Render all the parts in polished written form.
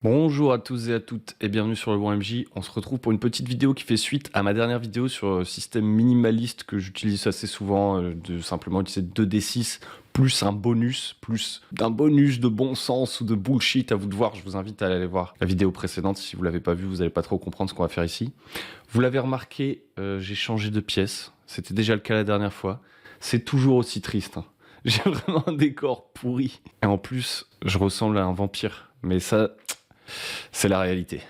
Bonjour à tous et à toutes et bienvenue sur le Bon MJ. On se retrouve pour une petite vidéo qui fait suite à ma dernière vidéo sur le système minimaliste que j'utilise assez souvent, de simplement utiliser 2d6 plus un bonus, plus d'un bonus de bon sens ou de bullshit, à vous de voir. Je vous invite à aller voir la vidéo précédente. Si vous l'avez pas vue, vous n'allez pas trop comprendre ce qu'on va faire ici. Vous l'avez remarqué, j'ai changé de pièce. C'était déjà le cas la dernière fois. C'est toujours aussi triste, hein. J'ai vraiment un décor pourri. Et en plus, je ressemble à un vampire. Mais ça, c'est la réalité.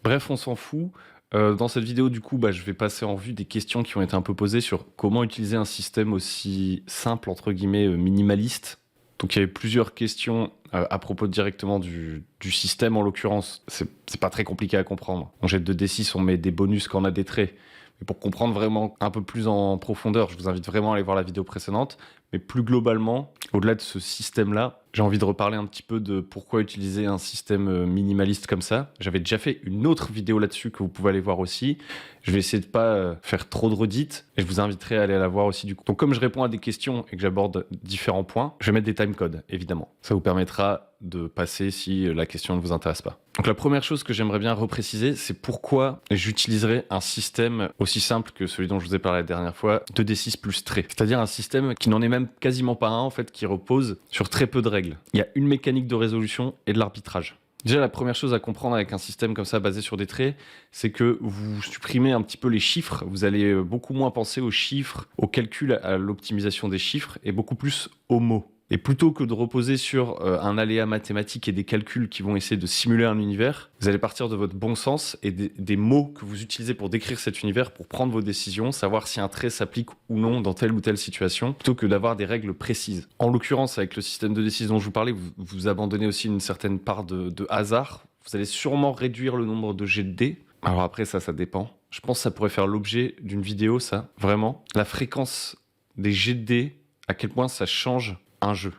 Bref, on s'en fout. Dans cette vidéo, du coup, je vais passer en revue des questions qui ont été un peu posées sur comment utiliser un système aussi simple, entre guillemets, minimaliste. Donc il y avait plusieurs questions à propos directement du système, en l'occurrence. C'est pas très compliqué à comprendre. On jette 2d6, on met des bonus quand on a des traits. Mais pour comprendre vraiment un peu plus en profondeur, je vous invite vraiment à aller voir la vidéo précédente. Mais plus globalement, au-delà de ce système-là, j'ai envie de reparler un petit peu de pourquoi utiliser un système minimaliste comme ça. J'avais déjà fait une autre vidéo là-dessus que vous pouvez aller voir aussi. Je vais essayer de pas faire trop de redites et je vous inviterai à aller la voir aussi du coup. Donc comme je réponds à des questions et que j'aborde différents points, je vais mettre des timecodes, évidemment. Ça vous permettra de passer si la question ne vous intéresse pas. Donc la première chose que j'aimerais bien repréciser, c'est pourquoi j'utiliserai un système aussi simple que celui dont je vous ai parlé la dernière fois, 2d6 plus trait. C'est-à-dire un système qui n'en est même quasiment pas un, en fait, qui repose sur très peu de règles. Il y a une mécanique de résolution et de l'arbitrage. Déjà, la première chose à comprendre avec un système comme ça basé sur des traits, c'est que vous supprimez un petit peu les chiffres. Vous allez beaucoup moins penser aux chiffres, au calcul, à l'optimisation des chiffres et beaucoup plus aux mots. Et plutôt que de reposer sur un aléa mathématique et des calculs qui vont essayer de simuler un univers, vous allez partir de votre bon sens et des mots que vous utilisez pour décrire cet univers, pour prendre vos décisions, savoir si un trait s'applique ou non dans telle ou telle situation, plutôt que d'avoir des règles précises. En l'occurrence, avec le système de décision dont je vous parlais, vous abandonnez aussi une certaine part de hasard. Vous allez sûrement réduire le nombre de jets de dés. Alors après, ça dépend. Je pense que ça pourrait faire l'objet d'une vidéo, ça. Vraiment. La fréquence des jets de dés, à quel point ça change un jeu.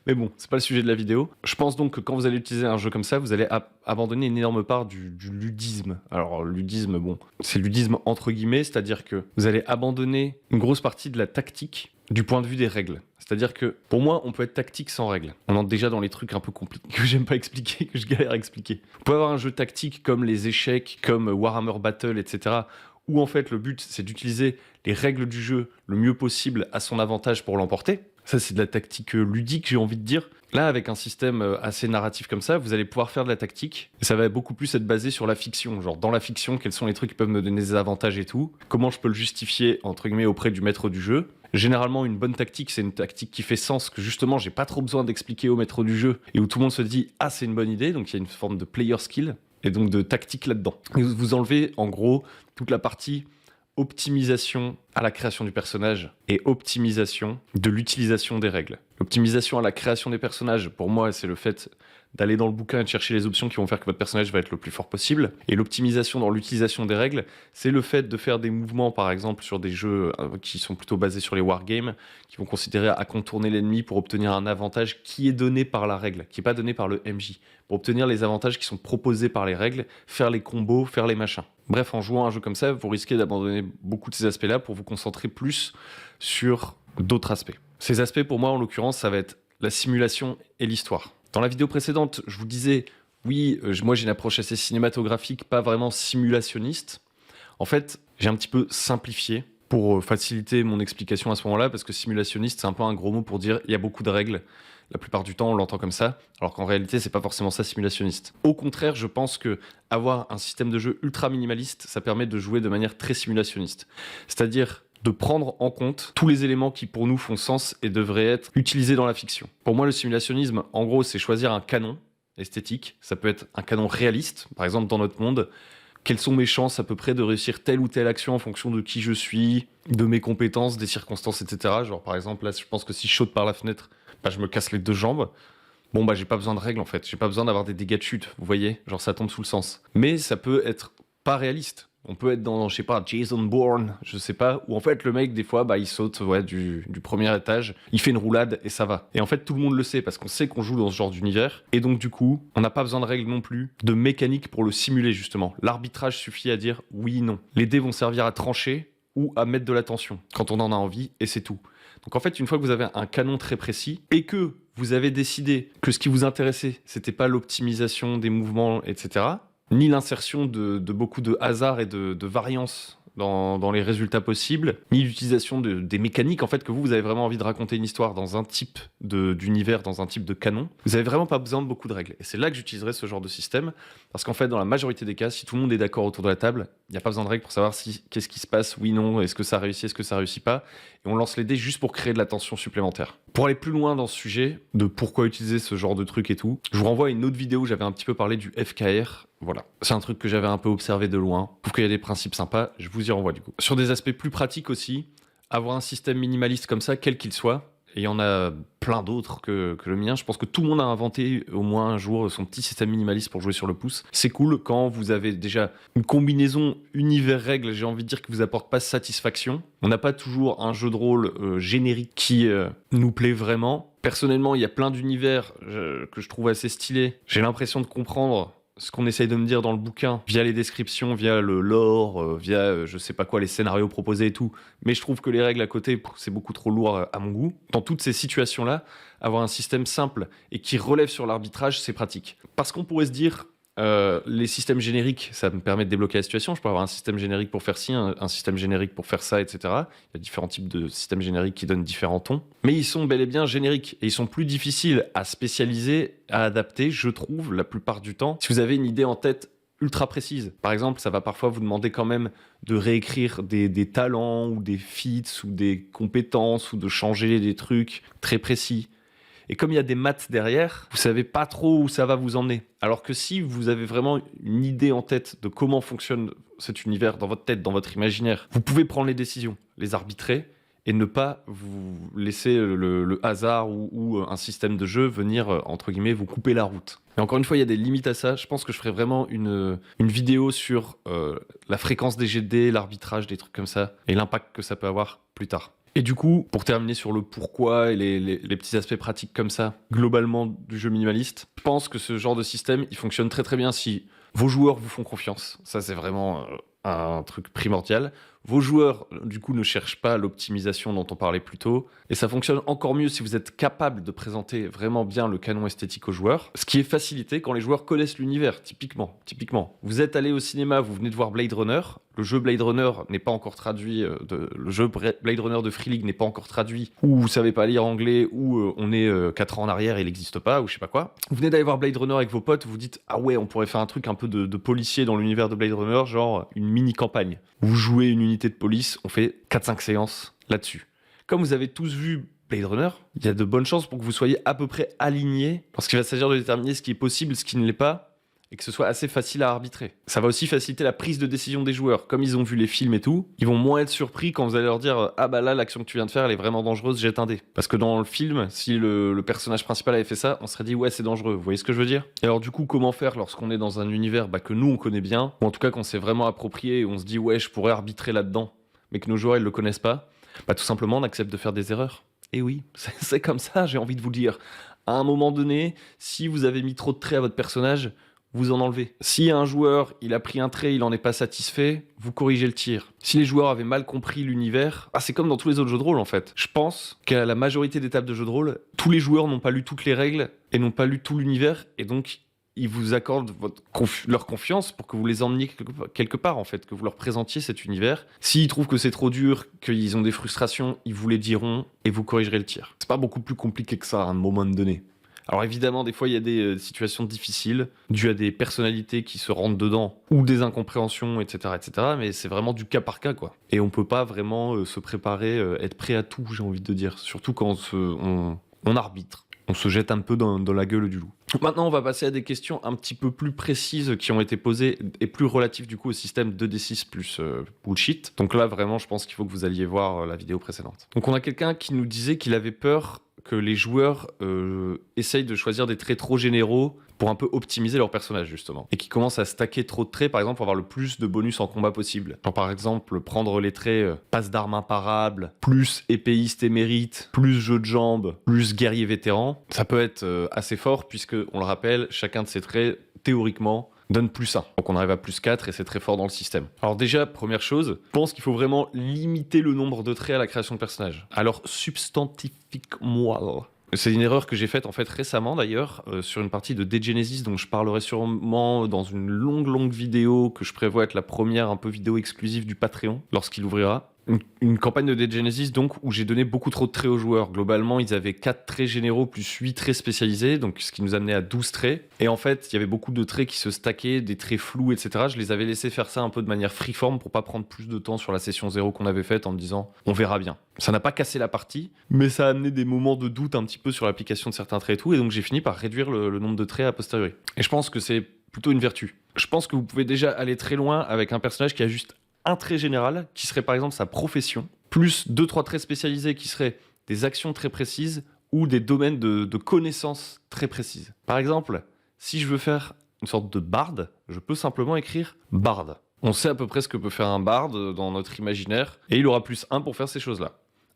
Mais bon, c'est pas le sujet de la vidéo. Je pense donc que quand vous allez utiliser un jeu comme ça, vous allez abandonner une énorme part du ludisme. Alors, ludisme, bon, c'est ludisme entre guillemets, c'est-à-dire que vous allez abandonner une grosse partie de la tactique du point de vue des règles. C'est-à-dire que, pour moi, on peut être tactique sans règles. On entre déjà dans les trucs un peu compliqués que j'aime pas expliquer, que je galère à expliquer. Vous pouvez avoir un jeu tactique comme les échecs, comme Warhammer Battle, etc., où en fait le but c'est d'utiliser les règles du jeu le mieux possible à son avantage pour l'emporter. Ça c'est de la tactique ludique, j'ai envie de dire. Là, avec un système assez narratif comme ça, vous allez pouvoir faire de la tactique. Et ça va beaucoup plus être basé sur la fiction. Genre, dans la fiction, quels sont les trucs qui peuvent me donner des avantages et tout. Comment je peux le justifier, entre guillemets, auprès du maître du jeu. Généralement, une bonne tactique, c'est une tactique qui fait sens, que justement, j'ai pas trop besoin d'expliquer au maître du jeu. Et où tout le monde se dit, ah, c'est une bonne idée. Donc, il y a une forme de player skill. Et donc, de tactique là-dedans. Et vous enlevez, en gros, toute la partie optimisation à la création du personnage et optimisation de l'utilisation des règles. L'optimisation à la création des personnages, pour moi, c'est le fait d'aller dans le bouquin et de chercher les options qui vont faire que votre personnage va être le plus fort possible. Et l'optimisation dans l'utilisation des règles, c'est le fait de faire des mouvements, par exemple, sur des jeux qui sont plutôt basés sur les wargames, qui vont considérer à contourner l'ennemi pour obtenir un avantage qui est donné par la règle, qui n'est pas donné par le MJ. Pour obtenir les avantages qui sont proposés par les règles, faire les combos, faire les machins. Bref, en jouant à un jeu comme ça, vous risquez d'abandonner beaucoup de ces aspects-là pour vous concentrer plus sur d'autres aspects. Ces aspects, pour moi, en l'occurrence, ça va être la simulation et l'histoire. Dans la vidéo précédente, je vous disais, oui, moi j'ai une approche assez cinématographique, pas vraiment simulationniste. En fait, j'ai un petit peu simplifié pour faciliter mon explication à ce moment-là, parce que simulationniste, c'est un peu un gros mot pour dire il y a beaucoup de règles. La plupart du temps, on l'entend comme ça, alors qu'en réalité, c'est pas forcément ça simulationniste. Au contraire, je pense que avoir un système de jeu ultra minimaliste, ça permet de jouer de manière très simulationniste. C'est-à-dire de prendre en compte tous les éléments qui pour nous font sens et devraient être utilisés dans la fiction. Pour moi, le simulationnisme, en gros, c'est choisir un canon esthétique. Ça peut être un canon réaliste, par exemple dans notre monde. Quelles sont mes chances à peu près de réussir telle ou telle action en fonction de qui je suis, de mes compétences, des circonstances, etc. Genre par exemple, là, je pense que si je saute par la fenêtre, je me casse les deux jambes. Bon, j'ai pas besoin de règles en fait. J'ai pas besoin d'avoir des dégâts de chute, vous voyez. Genre ça tombe sous le sens. Mais ça peut être pas réaliste. On peut être dans, je sais pas, Jason Bourne, je sais pas, où en fait le mec, des fois, il saute du premier étage, il fait une roulade et ça va. Et en fait, tout le monde le sait parce qu'on sait qu'on joue dans ce genre d'univers. Et donc, du coup, on n'a pas besoin de règles non plus, de mécanique pour le simuler, justement. L'arbitrage suffit à dire oui, non. Les dés vont servir à trancher ou à mettre de la tension quand on en a envie et c'est tout. Donc en fait, une fois que vous avez un canon très précis et que vous avez décidé que ce qui vous intéressait, c'était pas l'optimisation des mouvements, etc., ni l'insertion de beaucoup de hasard et de variance dans les résultats possibles, ni l'utilisation des mécaniques, en fait, que vous avez vraiment envie de raconter une histoire dans un type d'univers, dans un type de canon, vous avez vraiment pas besoin de beaucoup de règles. Et c'est là que j'utiliserai ce genre de système, parce qu'en fait, dans la majorité des cas, si tout le monde est d'accord autour de la table, il n'y a pas besoin de règles pour savoir qu'est-ce qui se passe, oui, non, est-ce que ça réussit, est-ce que ça réussit pas, et on lance les dés juste pour créer de la tension supplémentaire. Pour aller plus loin dans ce sujet, de pourquoi utiliser ce genre de truc et tout, je vous renvoie à une autre vidéo où j'avais un petit peu parlé du FKR. Voilà, c'est un truc que j'avais un peu observé de loin. Je trouve qu'il y a des principes sympas, je vous y renvoie du coup. Sur des aspects plus pratiques aussi, avoir un système minimaliste comme ça, quel qu'il soit, et il y en a plein d'autres que le mien. Je pense que tout le monde a inventé au moins un jour son petit système minimaliste pour jouer sur le pouce. C'est cool quand vous avez déjà une combinaison univers-règles, j'ai envie de dire, qui vous apporte pas satisfaction. On n'a pas toujours un jeu de rôle générique qui nous plaît vraiment. Personnellement, il y a plein d'univers que je trouve assez stylés. J'ai l'impression de comprendre ce qu'on essaye de me dire dans le bouquin, via les descriptions, via le lore, via je sais pas quoi, les scénarios proposés et tout. Mais je trouve que les règles à côté, c'est beaucoup trop lourd à mon goût. Dans toutes ces situations-là, avoir un système simple et qui relève sur l'arbitrage, c'est pratique. Parce qu'on pourrait se dire, les systèmes génériques, ça me permet de débloquer la situation. Je peux avoir un système générique pour faire ci, un système générique pour faire ça, etc. Il y a différents types de systèmes génériques qui donnent différents tons. Mais ils sont bel et bien génériques. Et ils sont plus difficiles à spécialiser, à adapter, je trouve, la plupart du temps. Si vous avez une idée en tête ultra précise. Par exemple, ça va parfois vous demander quand même de réécrire des talents ou des feats ou des compétences ou de changer des trucs très précis. Et comme il y a des maths derrière, vous savez pas trop où ça va vous emmener. Alors que si vous avez vraiment une idée en tête de comment fonctionne cet univers dans votre tête, dans votre imaginaire, vous pouvez prendre les décisions, les arbitrer et ne pas vous laisser le hasard ou un système de jeu venir, entre guillemets, vous couper la route. Et encore une fois, il y a des limites à ça. Je pense que je ferai vraiment une vidéo sur la fréquence des jets de dés, l'arbitrage, des trucs comme ça, et l'impact que ça peut avoir plus tard. Et du coup, pour terminer sur le pourquoi et les petits aspects pratiques comme ça, globalement du jeu minimaliste, je pense que ce genre de système, il fonctionne très très bien si vos joueurs vous font confiance. Ça, c'est vraiment un truc primordial. Vos joueurs, du coup, ne cherchent pas l'optimisation dont on parlait plus tôt. Et ça fonctionne encore mieux si vous êtes capable de présenter vraiment bien le canon esthétique aux joueurs. Ce qui est facilité quand les joueurs connaissent l'univers, typiquement. Vous êtes allé au cinéma, vous venez de voir Blade Runner. Le jeu Blade Runner n'est pas encore traduit. Le jeu Blade Runner de Free League n'est pas encore traduit. Ou vous savez pas lire anglais, ou on est 4 ans en arrière et il n'existe pas, ou je sais pas quoi. Vous venez d'aller voir Blade Runner avec vos potes, vous dites « Ah ouais, on pourrait faire un truc un peu de policier dans l'univers de Blade Runner, genre une mini-campagne. » Vous jouez une unité de police, on fait 4-5 séances là-dessus. Comme vous avez tous vu Blade Runner, il y a de bonnes chances pour que vous soyez à peu près alignés, parce qu'il va s'agir de déterminer ce qui est possible, ce qui ne l'est pas, et que ce soit assez facile à arbitrer. Ça va aussi faciliter la prise de décision des joueurs. Comme ils ont vu les films et tout, ils vont moins être surpris quand vous allez leur dire « Ah bah là, l'action que tu viens de faire, elle est vraiment dangereuse, jette un dé. » Parce que dans le film, si le personnage principal avait fait ça, on serait dit « Ouais, c'est dangereux. » Vous voyez ce que je veux dire? Et alors du coup, comment faire lorsqu'on est dans un univers que nous, on connaît bien, ou en tout cas qu'on s'est vraiment approprié, et on se dit « Ouais, je pourrais arbitrer là-dedans. » mais que nos joueurs, ils le connaissent pas, tout simplement, on accepte de faire des erreurs. Et oui, c'est comme ça, j'ai envie de vous le dire. À un moment donné, si vous avez mis trop de traits à votre personnage, vous en enlevez. Si un joueur, il a pris un trait, il en est pas satisfait, vous corrigez le tir. Si les joueurs avaient mal compris l'univers, c'est comme dans tous les autres jeux de rôle en fait. Je pense qu'à la majorité des tables de jeux de rôle, tous les joueurs n'ont pas lu toutes les règles et n'ont pas lu tout l'univers, et donc ils vous accordent leur confiance pour que vous les emmeniez quelque part en fait, que vous leur présentiez cet univers. S'ils trouvent que c'est trop dur, qu'ils ont des frustrations, ils vous les diront et vous corrigerez le tir. C'est pas beaucoup plus compliqué que ça à un moment donné. Alors évidemment, des fois, il y a des situations difficiles, dues à des personnalités qui se rentrent dedans, ou des incompréhensions, etc., etc., mais c'est vraiment du cas par cas, quoi. Et on peut pas vraiment se préparer, être prêt à tout, j'ai envie de dire, surtout quand on arbitre. On se jette un peu dans la gueule du loup. Maintenant, on va passer à des questions un petit peu plus précises qui ont été posées et plus relatives du coup au système 2d6 plus bullshit. Donc là, vraiment, je pense qu'il faut que vous alliez voir la vidéo précédente. Donc on a quelqu'un qui nous disait qu'il avait peur que les joueurs essayent de choisir des traits trop généraux pour un peu optimiser leur personnage justement, et qui commencent à stacker trop de traits par exemple pour avoir le plus de bonus en combat possible. Genre par exemple prendre les traits passe d'armes imparable, plus épéiste émérite, plus jeu de jambes, plus guerrier vétéran. Ça peut être assez fort puisque, on le rappelle, chacun de ces traits théoriquement donne +1. Donc on arrive à +4 et c'est très fort dans le système. Alors déjà, première chose, je pense qu'il faut vraiment limiter le nombre de traits à la création de personnages. Alors substantifiquement, c'est une erreur que j'ai faite en fait récemment d'ailleurs sur une partie de Dead Genesis dont je parlerai sûrement dans une longue vidéo que je prévois être la première un peu vidéo exclusive du Patreon lorsqu'il ouvrira. Une campagne de Dead Genesis donc où j'ai donné beaucoup trop de traits aux joueurs. Globalement, ils avaient 4 traits généraux plus 8 traits spécialisés, donc ce qui nous amenait à 12 traits. Et en fait, il y avait beaucoup de traits qui se stackaient, des traits flous, etc. Je les avais laissés faire ça un peu de manière freeform pour pas prendre plus de temps sur la session 0 qu'on avait faite en me disant on verra bien. Ça n'a pas cassé la partie, mais ça a amené des moments de doute un petit peu sur l'application de certains traits et tout, et donc j'ai fini par réduire le nombre de traits a posteriori. Et je pense que c'est plutôt une vertu. Je pense que vous pouvez déjà aller très loin avec un personnage qui a juste un trait général, qui serait par exemple sa profession, plus 2-3 traits spécialisés qui seraient des actions très précises ou des domaines de connaissances très précises. Par exemple, si je veux faire une sorte de barde, je peux simplement écrire barde. On sait à peu près ce que peut faire un barde dans notre imaginaire, et il aura +1 pour faire ces choses-là.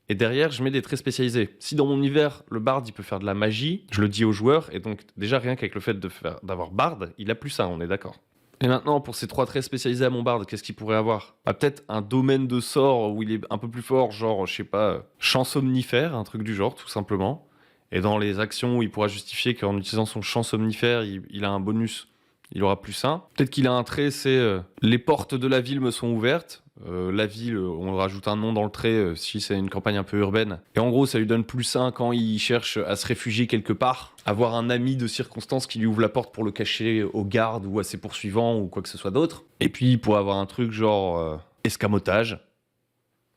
Et derrière, je mets des traits spécialisés. Si dans mon univers, le barde, il peut faire de la magie, je le dis aux joueurs, et donc déjà rien qu'avec le fait d'avoir barde, il a +1, on est d'accord. Et maintenant, pour ces 3 traits spécialisés à mon barde, qu'est-ce qu'il pourrait avoir? Peut-être un domaine de sort où il est un peu plus fort, genre, je sais pas, champ somnifère, un truc du genre, tout simplement. Et dans les actions où il pourra justifier qu'en utilisant son champ somnifère, il a un bonus, il aura +1. Peut-être qu'il a un trait, c'est les portes de la ville me sont ouvertes. La ville, on rajoute un nom dans le trait si c'est une campagne un peu urbaine. Et en gros, ça lui donne +1 quand il cherche à se réfugier quelque part, avoir un ami de circonstance qui lui ouvre la porte pour le cacher aux gardes ou à ses poursuivants ou quoi que ce soit d'autre. Et puis, il pourrait avoir un truc genre escamotage.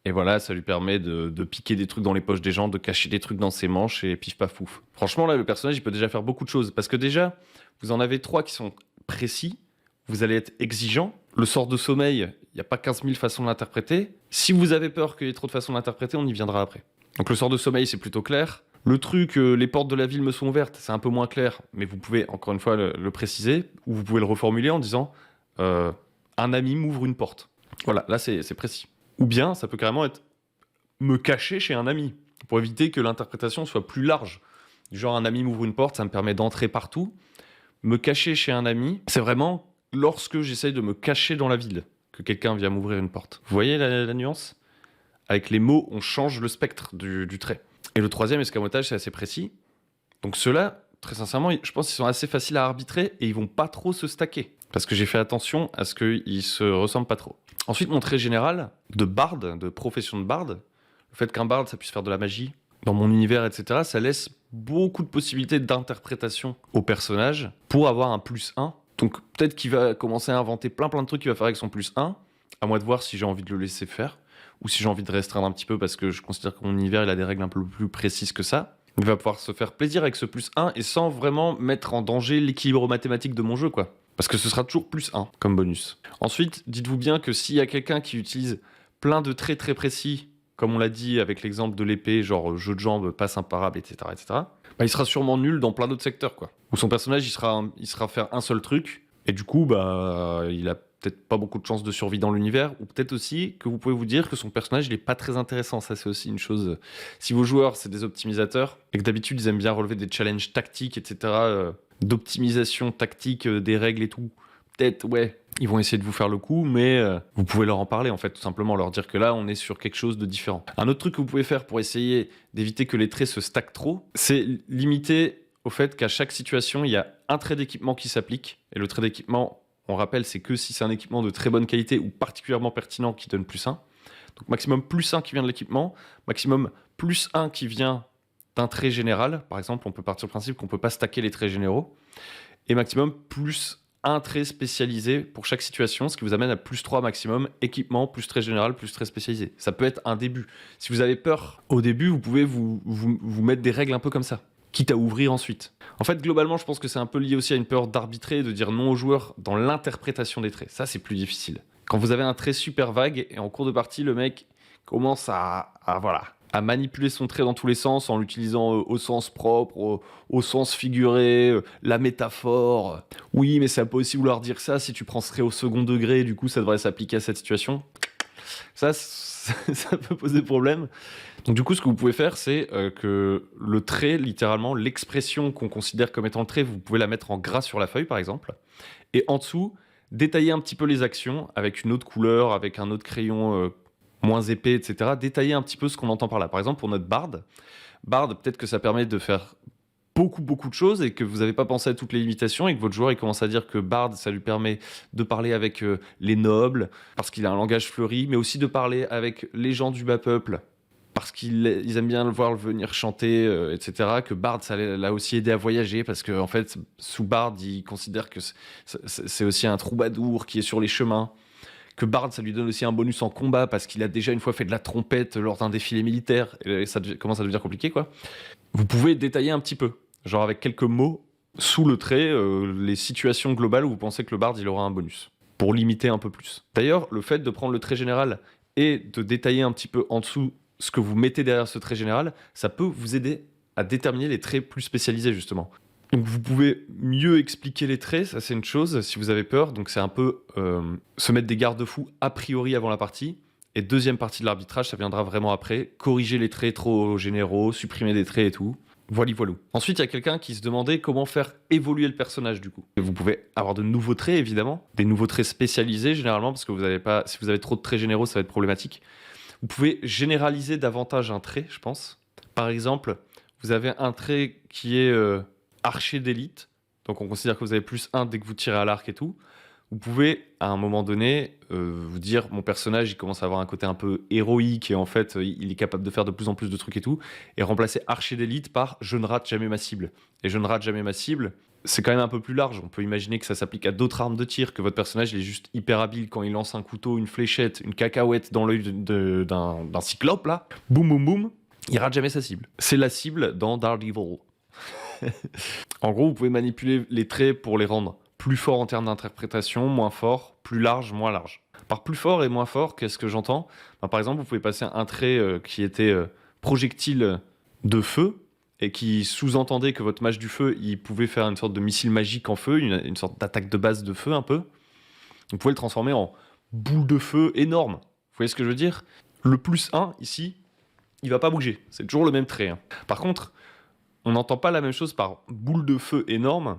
Et voilà, ça lui permet de piquer des trucs dans les poches des gens, de cacher des trucs dans ses manches et pif paf pouf. Franchement, là, le personnage, il peut déjà faire beaucoup de choses. Parce que déjà, vous en avez 3 qui sont précis. Vous allez être exigeant. Le sort de sommeil, il n'y a pas 15 000 façons de l'interpréter. Si vous avez peur qu'il y ait trop de façons de l'interpréter, on y viendra après. Donc le sort de sommeil, c'est plutôt clair. Le truc, les portes de la ville me sont ouvertes, c'est un peu moins clair, mais vous pouvez encore une fois le préciser, ou vous pouvez le reformuler en disant un ami m'ouvre une porte. Voilà, là c'est précis. Ou bien, ça peut carrément être me cacher chez un ami, pour éviter que l'interprétation soit plus large. Du genre, un ami m'ouvre une porte, ça me permet d'entrer partout. Me cacher chez un ami, c'est vraiment lorsque j'essaye de me cacher dans la ville, que quelqu'un vient m'ouvrir une porte. Vous voyez la nuance? Avec les mots, on change le spectre du trait. Et le troisième escamotage, c'est assez précis. Donc ceux-là, très sincèrement, je pense qu'ils sont assez faciles à arbitrer et ils vont pas trop se stacker. Parce que j'ai fait attention à ce qu'ils se ressemblent pas trop. Ensuite, mon trait général de barde, de profession de barde, le fait qu'un barde, ça puisse faire de la magie, dans mon univers, etc., ça laisse beaucoup de possibilités d'interprétation au personnage pour avoir un +1. Donc peut-être qu'il va commencer à inventer plein de trucs qu'il va faire avec son +1, à moi de voir si j'ai envie de le laisser faire, ou si j'ai envie de restreindre un petit peu parce que je considère que mon univers il a des règles un peu plus précises que ça. Il va pouvoir se faire plaisir avec ce +1 et sans vraiment mettre en danger l'équilibre mathématique de mon jeu, quoi. Parce que ce sera toujours +1 comme bonus. Ensuite, dites-vous bien que s'il y a quelqu'un qui utilise plein de traits très précis, comme on l'a dit avec l'exemple de l'épée, genre jeu de jambes, passe imparable, etc., bah, il sera sûrement nul dans plein d'autres secteurs, quoi. Où son personnage, il sera faire un seul truc, et du coup, bah, il a peut-être pas beaucoup de chances de survie dans l'univers, ou peut-être aussi que vous pouvez vous dire que son personnage, il est pas très intéressant. Ça, c'est aussi une chose. Si vos joueurs, c'est des optimisateurs, et que d'habitude, ils aiment bien relever des challenges tactiques, etc., d'optimisation tactique des règles et tout, peut-être, ouais, ils vont essayer de vous faire le coup, mais vous pouvez leur en parler, en fait, tout simplement, leur dire que là, on est sur quelque chose de différent. Un autre truc que vous pouvez faire pour essayer d'éviter que les traits se stackent trop, c'est limiter au fait qu'à chaque situation, il y a un trait d'équipement qui s'applique, et le trait d'équipement, on rappelle, c'est que si c'est un équipement de très bonne qualité ou particulièrement pertinent qui donne +1. Donc maximum +1 qui vient de l'équipement, maximum +1 qui vient d'un trait général. Par exemple, on peut partir du principe qu'on ne peut pas stacker les traits généraux. Et maximum +1 trait spécialisé pour chaque situation, ce qui vous amène à +3 maximum, équipement, plus trait général, plus trait spécialisé. Ça peut être un début. Si vous avez peur au début, vous pouvez vous mettre des règles un peu comme ça, quitte à ouvrir ensuite. En fait, globalement, je pense que c'est un peu lié aussi à une peur d'arbitrer, de dire non aux joueurs dans l'interprétation des traits. Ça, c'est plus difficile. Quand vous avez un trait super vague et en cours de partie, le mec commence à manipuler son trait dans tous les sens en l'utilisant au sens propre, au sens figuré, la métaphore. Oui, mais ça peut aussi vouloir dire ça si tu prends ce trait au second degré, du coup ça devrait s'appliquer à cette situation. Ça, ça peut poser problème. Donc du coup, ce que vous pouvez faire, c'est que le trait, littéralement, l'expression qu'on considère comme étant le trait, vous pouvez la mettre en gras sur la feuille, par exemple. Et en dessous, détailler un petit peu les actions avec une autre couleur, avec un autre crayon moins épais, etc. Détailler un petit peu ce qu'on entend par là. Par exemple, pour notre barde, peut-être que ça permet de faire beaucoup de choses et que vous n'avez pas pensé à toutes les limitations et que votre joueur il commence à dire que Bard ça lui permet de parler avec les nobles parce qu'il a un langage fleuri, mais aussi de parler avec les gens du bas peuple parce qu'ils aiment bien le voir venir chanter, etc. Que Bard ça l'a aussi aidé à voyager parce que en fait sous Bard il considère que c'est aussi un troubadour qui est sur les chemins. Que Bard, ça lui donne aussi un bonus en combat parce qu'il a déjà une fois fait de la trompette lors d'un défilé militaire. Et ça commence à devenir compliqué, quoi. Vous pouvez détailler un petit peu, genre avec quelques mots sous le trait, les situations globales où vous pensez que le Bard il aura un bonus, pour limiter un peu plus. D'ailleurs, le fait de prendre le trait général et de détailler un petit peu en dessous ce que vous mettez derrière ce trait général, ça peut vous aider à déterminer les traits plus spécialisés, justement. Donc vous pouvez mieux expliquer les traits, ça c'est une chose, si vous avez peur. Donc c'est un peu se mettre des garde-fous a priori avant la partie. Et deuxième partie de l'arbitrage, ça viendra vraiment après. Corriger les traits trop généraux, supprimer des traits et tout. Voilà. Ensuite, il y a quelqu'un qui se demandait comment faire évoluer le personnage du coup. Et vous pouvez avoir de nouveaux traits évidemment, des nouveaux traits spécialisés généralement, parce que vous avez pas, si vous avez trop de traits généraux, ça va être problématique. Vous pouvez généraliser davantage un trait, je pense. Par exemple, vous avez un trait qui est archer d'élite, donc on considère que vous avez +1 dès que vous tirez à l'arc et tout. Vous pouvez, à un moment donné, vous dire mon personnage il commence à avoir un côté un peu héroïque et en fait il est capable de faire de plus en plus de trucs et tout, et remplacer archer d'élite par je ne rate jamais ma cible. Et je ne rate jamais ma cible, c'est quand même un peu plus large. On peut imaginer que ça s'applique à d'autres armes de tir, que votre personnage il est juste hyper habile quand il lance un couteau, une fléchette, une cacahuète dans l'œil d'un cyclope là, boum boum boum, il rate jamais sa cible. C'est la cible dans Daredevil. En gros, vous pouvez manipuler les traits pour les rendre plus forts en termes d'interprétation, moins forts, plus larges, moins larges. Par plus fort et moins fort, qu'est-ce que j'entends ? Par exemple, vous pouvez passer un trait qui était projectile de feu et qui sous-entendait que votre mage du feu, il pouvait faire une sorte de missile magique en feu, une sorte d'attaque de base de feu un peu. Vous pouvez le transformer en boule de feu énorme. Vous voyez ce que je veux dire ? Le +1 ici, il va pas bouger. C'est toujours le même trait. Hein. Par contre, on n'entend pas la même chose par boule de feu énorme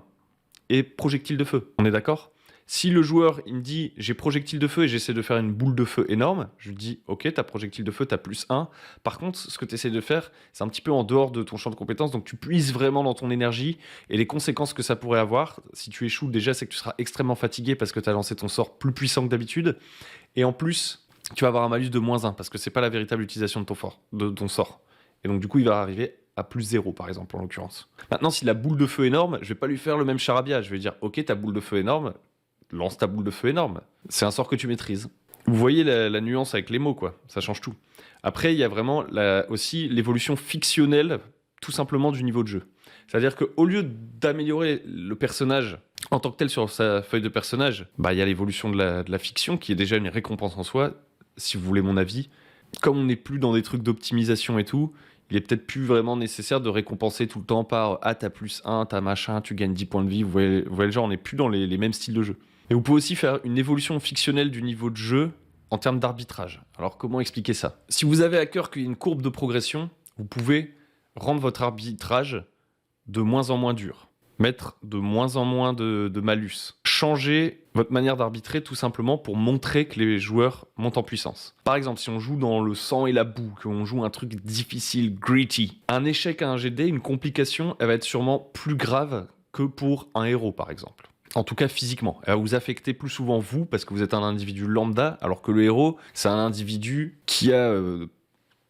et projectile de feu. On est d'accord ? Si le joueur il me dit j'ai projectile de feu et j'essaie de faire une boule de feu énorme, je lui dis ok, t'as projectile de feu, t'as +1. Par contre, ce que tu essaies de faire, c'est un petit peu en dehors de ton champ de compétences, donc tu puises vraiment dans ton énergie et les conséquences que ça pourrait avoir. Si tu échoues, déjà, c'est que tu seras extrêmement fatigué parce que tu as lancé ton sort plus puissant que d'habitude. Et en plus, tu vas avoir un malus de -1 parce que c'est pas la véritable utilisation de ton sort. Et donc du coup, il va arriver à +0 par exemple en l'occurrence. Maintenant, si la boule de feu énorme, je vais pas lui faire le même charabia. Je vais dire ok, ta boule de feu énorme, lance ta boule de feu énorme. C'est un sort que tu maîtrises. Vous voyez la nuance avec les mots, quoi. Ça change tout. Après, il y a vraiment aussi l'évolution fictionnelle, tout simplement, du niveau de jeu. C'est-à-dire qu'au lieu d'améliorer le personnage en tant que tel sur sa feuille de personnage, il y a l'évolution de la fiction qui est déjà une récompense en soi, si vous voulez mon avis. Comme on n'est plus dans des trucs d'optimisation et tout, il est peut-être plus vraiment nécessaire de récompenser tout le temps par t'as +1, t'as machin, tu gagnes 10 points de vie. Vous voyez le genre, on n'est plus dans les mêmes styles de jeu. Et vous pouvez aussi faire une évolution fictionnelle du niveau de jeu en termes d'arbitrage. Alors comment expliquer ça ? Si vous avez à cœur qu'il y ait une courbe de progression, vous pouvez rendre votre arbitrage de moins en moins dur. Mettre de moins en moins de malus. Changer votre manière d'arbitrer tout simplement pour montrer que les joueurs montent en puissance. Par exemple, si on joue dans le sang et la boue, qu'on joue un truc difficile, gritty, un échec à un jet de dés, une complication, elle va être sûrement plus grave que pour un héros par exemple. En tout cas physiquement. Elle va vous affecter plus souvent vous parce que vous êtes un individu lambda, alors que le héros, c'est un individu qui a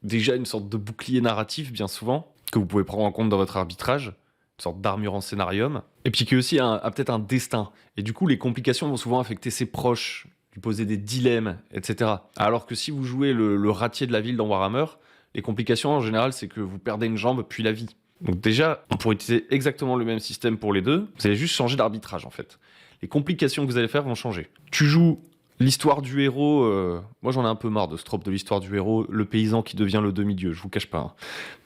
déjà une sorte de bouclier narratif bien souvent, que vous pouvez prendre en compte dans votre arbitrage. Une sorte d'armure en scénarium, et puis qui aussi a peut-être un destin. Et du coup, les complications vont souvent affecter ses proches, lui poser des dilemmes, etc. Alors que si vous jouez le ratier de la ville dans Warhammer, les complications en général, c'est que vous perdez une jambe puis la vie. Donc déjà, on pourrait utiliser exactement le même système pour les deux, vous allez juste changer d'arbitrage en fait. Les complications que vous allez faire vont changer. Tu joues l'histoire du héros, moi j'en ai un peu marre de ce trope de l'histoire du héros, le paysan qui devient le demi-dieu, je vous cache pas. Hein.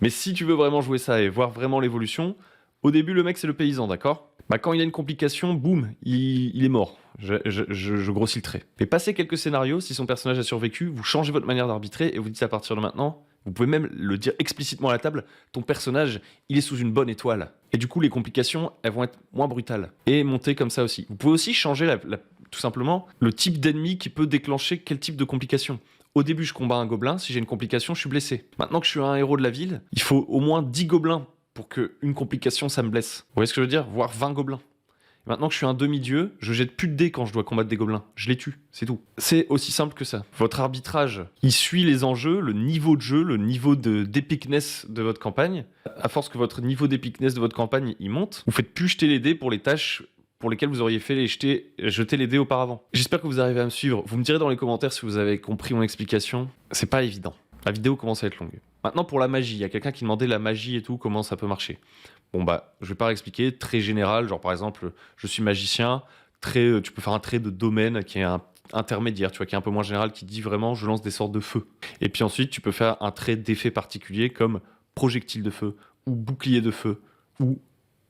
Mais si tu veux vraiment jouer ça et voir vraiment l'évolution, Au début, le mec, c'est le paysan, d'accord? Bah, quand il a une complication, boum, il est mort. Je grossis le trait. Mais passez quelques scénarios, si son personnage a survécu, vous changez votre manière d'arbitrer et vous dites à partir de maintenant, vous pouvez même le dire explicitement à la table, ton personnage, il est sous une bonne étoile. Et du coup, les complications, elles vont être moins brutales. Et monter comme ça aussi. Vous pouvez aussi changer tout simplement le type d'ennemi qui peut déclencher quel type de complication. Au début, je combats un gobelin, si j'ai une complication, je suis blessé. Maintenant que je suis un héros de la ville, il faut au moins 10 gobelins pour qu'une complication, ça me blesse. Vous voyez ce que je veux dire? Voire 20 gobelins. Maintenant que je suis un demi-dieu, je jette plus de dés quand je dois combattre des gobelins. Je les tue, c'est tout. C'est aussi simple que ça. Votre arbitrage, il suit les enjeux, le niveau de jeu, le niveau d'épicness de votre campagne. À force que votre niveau d'épicness de votre campagne, il monte, vous faites plus jeter les dés pour les tâches pour lesquelles vous auriez fait jeter les dés auparavant. J'espère que vous arrivez à me suivre. Vous me direz dans les commentaires si vous avez compris mon explication. C'est pas évident. La vidéo commence à être longue. Maintenant, pour la magie, il y a quelqu'un qui demandait la magie et tout, comment ça peut marcher. Bon bah, je vais pas expliquer, très général, genre par exemple, je suis magicien, tu peux faire un trait de domaine qui est un intermédiaire, tu vois, qui est un peu moins général, qui dit vraiment je lance des sorts de feu. Et puis ensuite, tu peux faire un trait d'effet particulier comme projectile de feu, ou bouclier de feu, ou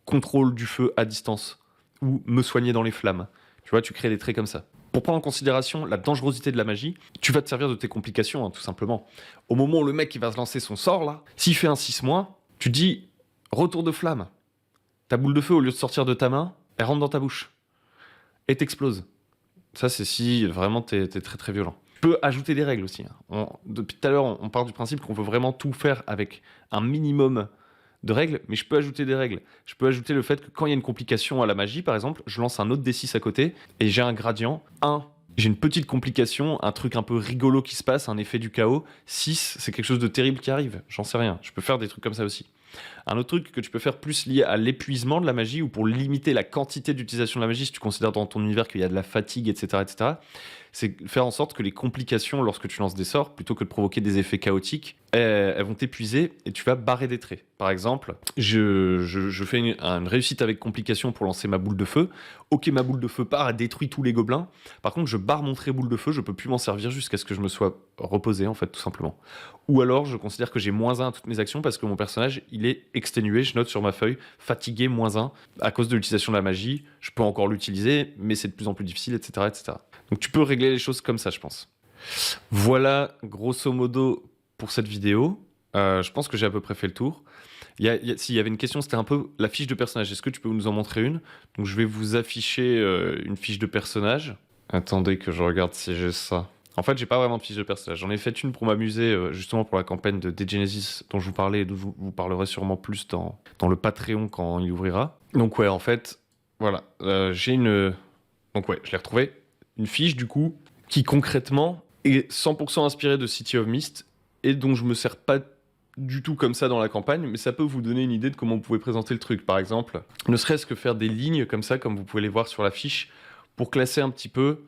contrôle du feu à distance, ou me soigner dans les flammes. Tu vois, tu crées des traits comme ça. Pour prendre en considération la dangerosité de la magie, tu vas te servir de tes complications, hein, tout simplement. Au moment où le mec il va se lancer son sort, là, s'il fait un 6-, tu dis retour de flamme. Ta boule de feu, au lieu de sortir de ta main, elle rentre dans ta bouche. Et t'explose. Ça, c'est si vraiment t'es très très violent. Tu peux ajouter des règles aussi. Hein. Depuis tout à l'heure, on part du principe qu'on veut vraiment tout faire avec un minimum de règles, mais je peux ajouter des règles. Je peux ajouter le fait que quand il y a une complication à la magie, par exemple, je lance un autre D6 à côté et j'ai un gradient. 1, j'ai une petite complication, un truc un peu rigolo qui se passe, un effet du chaos. 6, c'est quelque chose de terrible qui arrive. J'en sais rien. Je peux faire des trucs comme ça aussi. Un autre truc que tu peux faire plus lié à l'épuisement de la magie ou pour limiter la quantité d'utilisation de la magie, si tu considères dans ton univers qu'il y a de la fatigue, etc., c'est faire en sorte que les complications lorsque tu lances des sorts, plutôt que de provoquer des effets chaotiques, elles vont t'épuiser et tu vas barrer des traits. Par exemple, je fais une réussite avec complication pour lancer ma boule de feu. Ok, ma boule de feu part, elle détruit tous les gobelins. Par contre, je barre mon trait boule de feu, je peux plus m'en servir jusqu'à ce que je me sois reposé, en fait, tout simplement. Ou alors, je considère que j'ai -1 à toutes mes actions parce que mon personnage, il est exténué. Je note sur ma feuille, fatigué, -1. À cause de l'utilisation de la magie, je peux encore l'utiliser, mais c'est de plus en plus difficile, etc., etc. Donc tu peux régler les choses comme ça, je pense. Voilà, grosso modo, pour cette vidéo. Je pense que j'ai à peu près fait le tour. S'il y avait une question, c'était un peu la fiche de personnage. Est-ce que tu peux nous en montrer une? Donc je vais vous afficher une fiche de personnage. Attendez que je regarde si j'ai ça. En fait, j'ai pas vraiment de fiche de personnage. J'en ai fait une pour m'amuser, justement pour la campagne de Degenesis dont je vous parlais et dont je vous parlerai sûrement plus dans le Patreon quand il ouvrira. Donc ouais, en fait, voilà. J'ai une... Donc ouais, je l'ai retrouvé. Une fiche, du coup, qui concrètement est 100% inspirée de City of Mist et dont je me sers pas du tout comme ça dans la campagne, mais ça peut vous donner une idée de comment vous pouvez présenter le truc. Par exemple, ne serait-ce que faire des lignes comme ça, comme vous pouvez les voir sur la fiche, pour classer un petit peu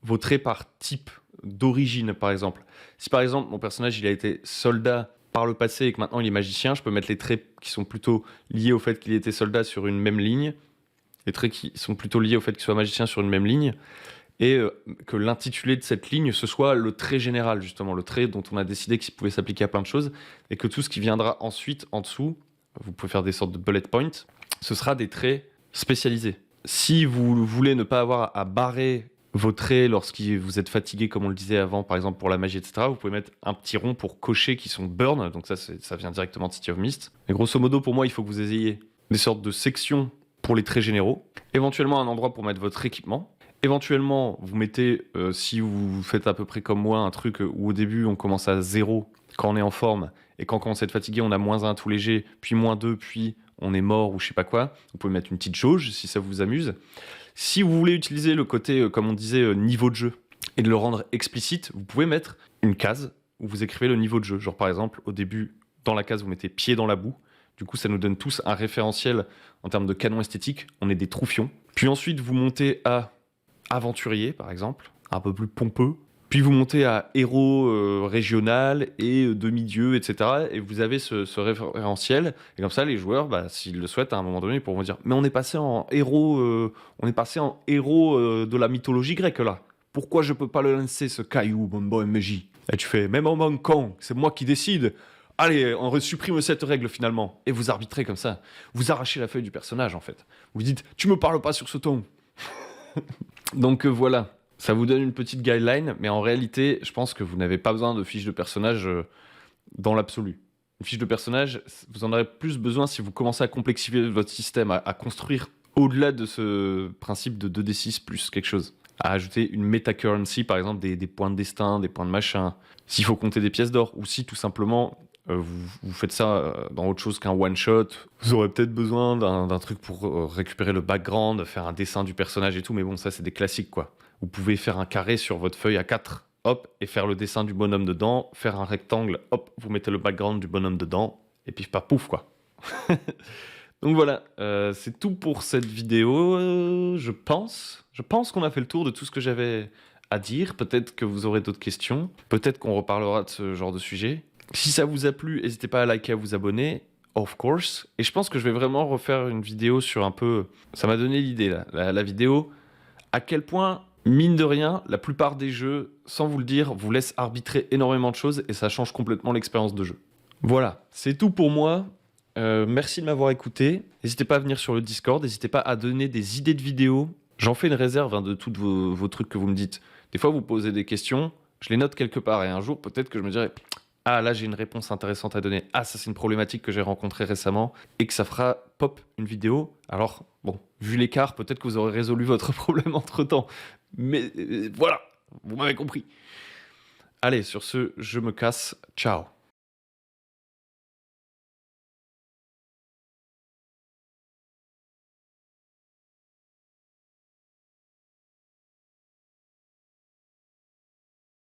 vos traits par type d'origine, par exemple. Si par exemple, mon personnage il a été soldat par le passé et que maintenant il est magicien, je peux mettre les traits qui sont plutôt liés au fait qu'il ait été soldat sur une même ligne, les traits qui sont plutôt liés au fait qu'il soit magicien sur une même ligne, et que l'intitulé de cette ligne, ce soit le trait général, justement, le trait dont on a décidé qu'il pouvait s'appliquer à plein de choses, et que tout ce qui viendra ensuite, en dessous, vous pouvez faire des sortes de bullet points, ce sera des traits spécialisés. Si vous voulez ne pas avoir à barrer vos traits lorsque vous êtes fatigué, comme on le disait avant, par exemple pour la magie, etc., vous pouvez mettre un petit rond pour cocher qui sont burn, donc ça vient directement de City of Mist. Et grosso modo, pour moi, il faut que vous ayez des sortes de sections pour les traits généraux, éventuellement un endroit pour mettre votre équipement. Éventuellement, vous mettez, si vous faites à peu près comme moi, un truc où au début on commence à 0 quand on est en forme, et quand on commence à être fatigué, on a -1 tout léger, puis -2, puis on est mort ou je sais pas quoi. Vous pouvez mettre une petite jauge si ça vous amuse. Si vous voulez utiliser le côté, comme on disait, niveau de jeu, et de le rendre explicite, vous pouvez mettre une case où vous écrivez le niveau de jeu. Genre par exemple, au début, dans la case, vous mettez pied dans la boue. Du coup, ça nous donne tous un référentiel en termes de canon esthétique. On est des troufions. Puis ensuite, vous montez à aventurier, par exemple, un peu plus pompeux. Puis vous montez à héros régional et demi-dieu, etc. Et vous avez ce référentiel. Et comme ça, les joueurs, s'ils le souhaitent, à un moment donné, ils pourront dire « Mais on est passé en héros, de la mythologie grecque, là. Pourquoi je peux pas le lancer, ce caillou, mon bon MJ ?» Et tu fais « Même en manquant, c'est moi qui décide. Allez, on supprime cette règle finalement. Et vous arbitrez comme ça. Vous arrachez la feuille du personnage en fait. Vous dites, tu me parles pas sur ce ton. Donc voilà, ça vous donne une petite guideline, mais en réalité, je pense que vous n'avez pas besoin de fiche de personnage dans l'absolu. Une fiche de personnage, vous en aurez plus besoin si vous commencez à complexifier votre système, à construire au-delà de ce principe de 2d6 plus quelque chose. À ajouter une meta-currency, par exemple des points de destin, des points de machin, s'il faut compter des pièces d'or, ou si tout simplement vous faites ça dans autre chose qu'un one-shot, vous aurez peut-être besoin d'un truc pour récupérer le background, faire un dessin du personnage et tout, mais bon, ça c'est des classiques quoi. Vous pouvez faire un carré sur votre feuille A4, hop, et faire le dessin du bonhomme dedans, faire un rectangle, hop, vous mettez le background du bonhomme dedans, et puis pas pouf quoi. Donc voilà, c'est tout pour cette vidéo, je pense. Je pense qu'on a fait le tour de tout ce que j'avais à dire. Peut-être que vous aurez d'autres questions. Peut-être qu'on reparlera de ce genre de sujet. Si ça vous a plu, n'hésitez pas à liker, à vous abonner, of course. Et je pense que je vais vraiment refaire une vidéo sur un peu... Ça m'a donné l'idée là, la vidéo. À quel point, mine de rien, la plupart des jeux, sans vous le dire, vous laissent arbitrer énormément de choses et ça change complètement l'expérience de jeu. Voilà, c'est tout pour moi. Merci de m'avoir écouté. N'hésitez pas à venir sur le Discord, n'hésitez pas à donner des idées de vidéos. J'en fais une réserve de tous vos trucs que vous me dites. Des fois, vous posez des questions, je les note quelque part et un jour, peut-être que je me dirai ah là, j'ai une réponse intéressante à donner. Ah, ça, c'est une problématique que j'ai rencontrée récemment et que ça fera pop une vidéo. Alors, bon, vu l'écart, peut-être que vous aurez résolu votre problème entre-temps. Mais voilà, vous m'avez compris. Allez, sur ce, je me casse. Ciao.